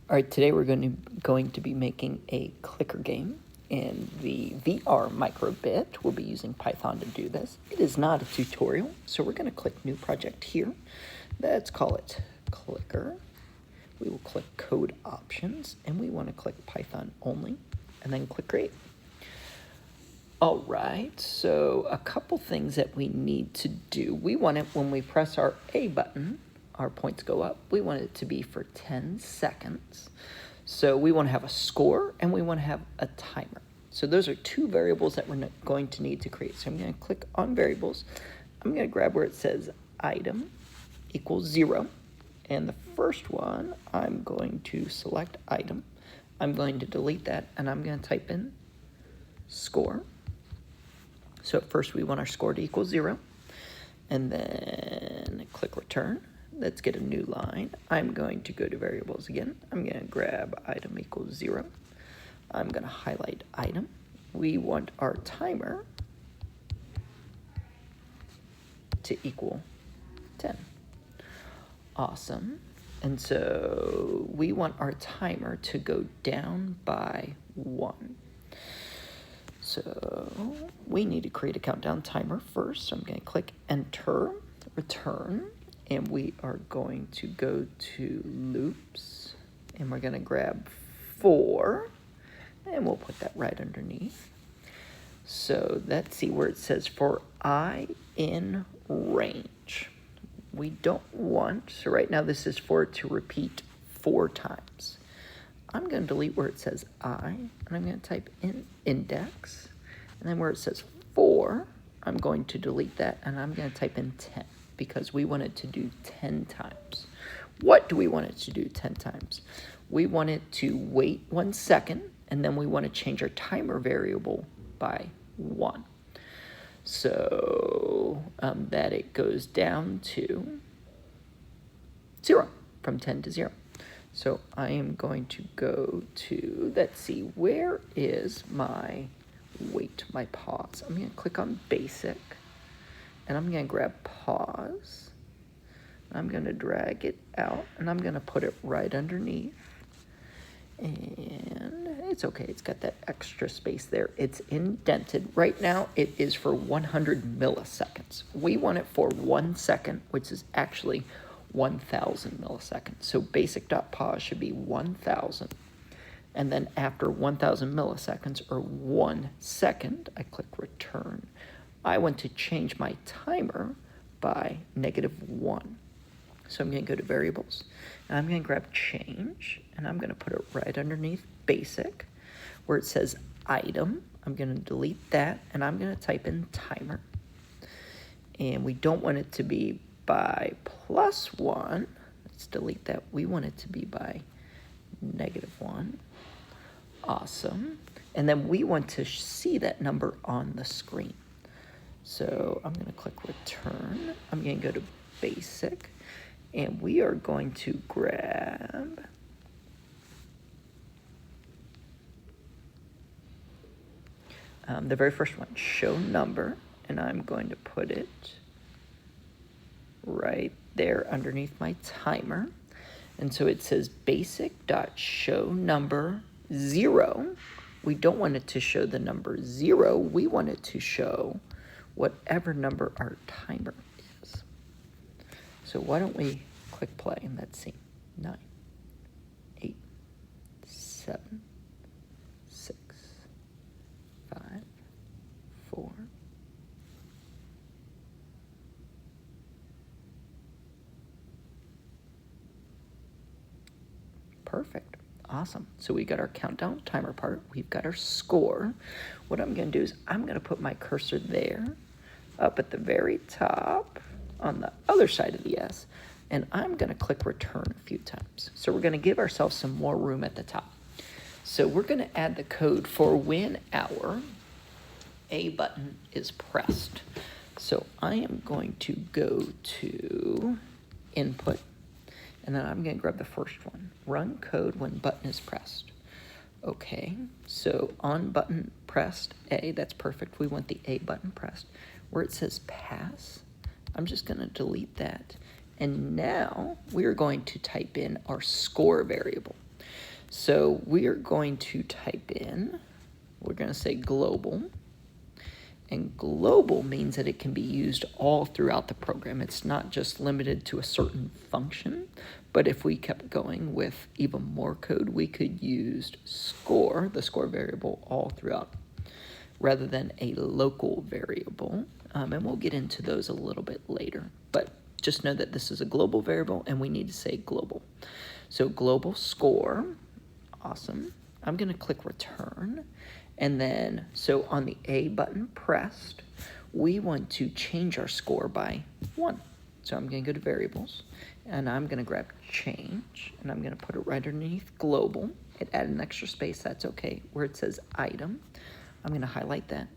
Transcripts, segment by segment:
All right, today we're going to be making a clicker game. In the VR MicroBit, we'll be using Python to do this. It is not a tutorial, so we're going to click New Project here. Let's call it Clicker. We will click Code Options, and we want to click Python only, and then click Create. All right, so a couple things that we need to do. We want it when we press our A button, our points go up. We want it to be for 10 seconds. So we want to have a score and we want to have a timer. So those are two variables that we're going to need to create. So I'm going to click on variables. I'm going to grab where it says item equals 0. And the first one, I'm going to select item. I'm going to delete that and I'm going to type in score. So at first we want our score to equal 0. And then click return. Let's get a new line. I'm going to go to variables again. I'm going to grab item equals 0. I'm going to highlight item. We want our timer to equal 10. Awesome. And so we want our timer to go down by 1. So we need to create a countdown timer first. So I'm going to click enter, return. And we are going to go to loops, and we're going to grab 4, and we'll put that right underneath. So let's see where it says for I in range. We don't want, so right now this is for it to repeat 4 times. I'm going to delete where it says I, and I'm going to type in index, and then where it says 4, I'm going to delete that, and I'm going to type in 10. Because we want it to do 10 times. What do we want it to do 10 times? We want it to wait 1 second, and then we want to change our timer variable by 1. So that it goes down to 0, from 10 to 0. So I am going to go to, let's see, where is my wait, my pause? I'm going to click on basic. And I'm going to grab pause. I'm going to drag it out, and I'm going to put it right underneath. And it's okay. It's got that extra space there. It's indented. Right now, it is for 100 milliseconds. We want it for 1 second, which is actually 1,000 milliseconds. So basic.pause should be 1,000. And then after 1,000 milliseconds, or 1 second, I click return. I want to change my timer by -1. So I'm going to go to variables, and I'm going to grab change, and I'm going to put it right underneath basic, where it says item. I'm going to delete that, and I'm going to type in timer. And we don't want it to be by +1. Let's delete that. We want it to be by -1. Awesome. And then we want to see that number on the screen. So I'm going to click return. I'm going to go to basic, and we are going to grab the very first one, show number, and I'm going to put it right there underneath my timer. And so it says basic.showNumber 0. We don't want it to show the number 0. We want it to show whatever number our timer is. So why don't we click play and let's see. 9, 8, 7, 6, 5, 4. Perfect. Awesome. So we got our countdown timer part. We've got our score. What I'm going to do is I'm going to put my cursor there, up at the very top on the other side of the S, and I'm going to click return a few times. So we're going to give ourselves some more room at the top. So we're going to add the code for when our A button is pressed. So I am going to go to input, and then I'm going to grab the first one. Run code when button is pressed. Okay, so on button pressed A, that's perfect. We want the A button pressed. Where it says pass, I'm just going to delete that. And now we're going to type in our score variable. So we are going to type in, we're going to say global. And global means that it can be used all throughout the program. It's not just limited to a certain function, but if we kept going with even more code, we could use score, the score variable, all throughout, rather than a local variable. And we'll get into those a little bit later. But just know that this is a global variable, and we need to say global. So global score, awesome. I'm going to click return. And then, so on the A button pressed, we want to change our score by 1. So I'm going to go to variables, and I'm going to grab change, and I'm going to put it right underneath global. It added an extra space, that's okay. Where it says item, I'm going to highlight that.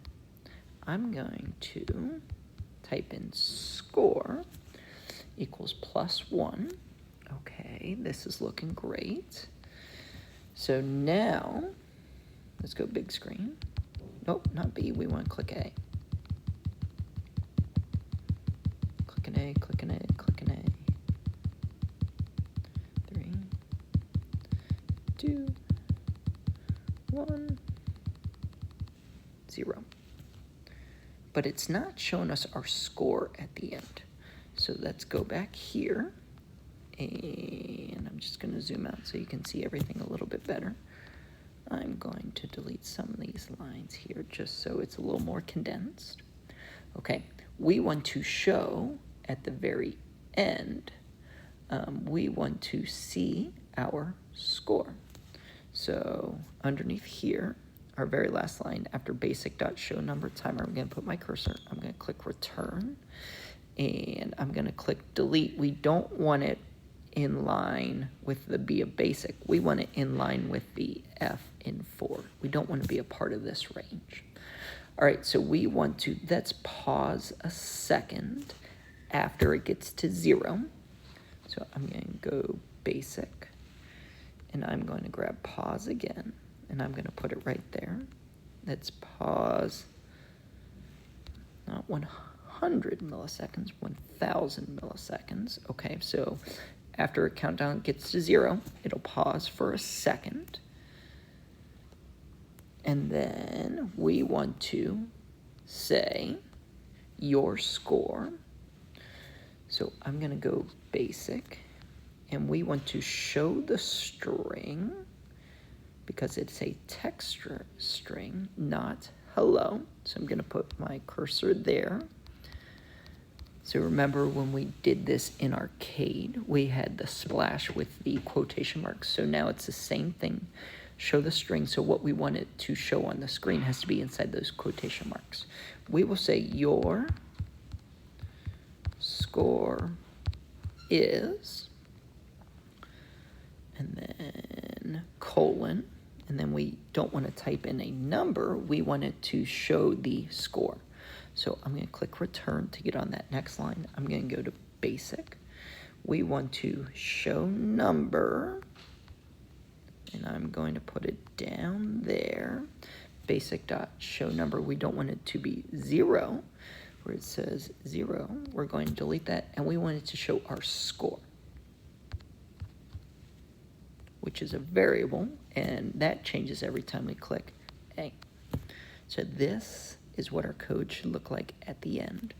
I'm going to type in score equals +1. Okay, this is looking great. So now, let's go big screen. Nope, not B, we want to click A. Click an A, click an A, click an A. 3, 2, 1, 0. But it's not showing us our score at the end. So let's go back here. And I'm just going to zoom out so you can see everything a little bit better. I'm going to delete some of these lines here just so it's a little more condensed. Okay, we want to show at the very end, we want to see our score. So underneath here, our very last line, after basic.showNumber timer, I'm going to put my cursor. I'm going to click return, and I'm going to click delete. We don't want it in line with the B of basic. We want it in line with the F in 4. We don't want to be a part of this range. All right, so we want to, let's pause a second after it gets to 0. So I'm going to go basic, and I'm going to grab pause again, and I'm going to put it right there. Let's pause, not 100 milliseconds, 1,000 milliseconds. Okay, so after a countdown gets to 0, it'll pause for a second. And then we want to say your score. So I'm going to go basic, and we want to show the string because it's a text string, not hello. So I'm going to put my cursor there. So remember when we did this in Arcade, we had the splash with the quotation marks. So now it's the same thing. Show the string. So what we want it to show on the screen has to be inside those quotation marks. We will say your score is, and then colon, and then we don't want to type in a number. We want it to show the score. So I'm going to click return to get on that next line. I'm going to go to basic. We want to show number, and I'm going to put it down there. Basic.show number. We don't want it to be 0, where it says 0. We're going to delete that, and we want it to show our score, which is a variable, and that changes every time we click A. So this is what our code should look like at the end.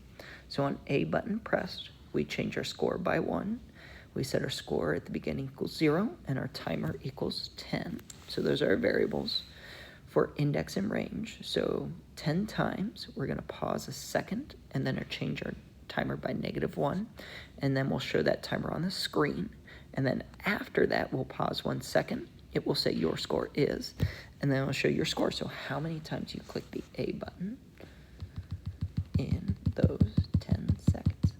So on A button pressed, we change our score by 1. We set our score at the beginning equals 0, and our timer equals 10. So those are our variables. For index and range, so 10 times, we're going to pause a second, and then change our timer by -1, and then we'll show that timer on the screen. And then after that, we'll pause 1 second. It will say your score is, and then it'll show your score. So how many times you click the A button in those 10 seconds.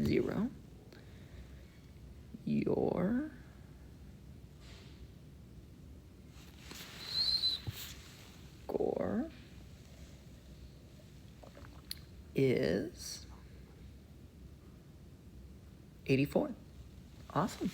Zero. Your score is 84. Awesome.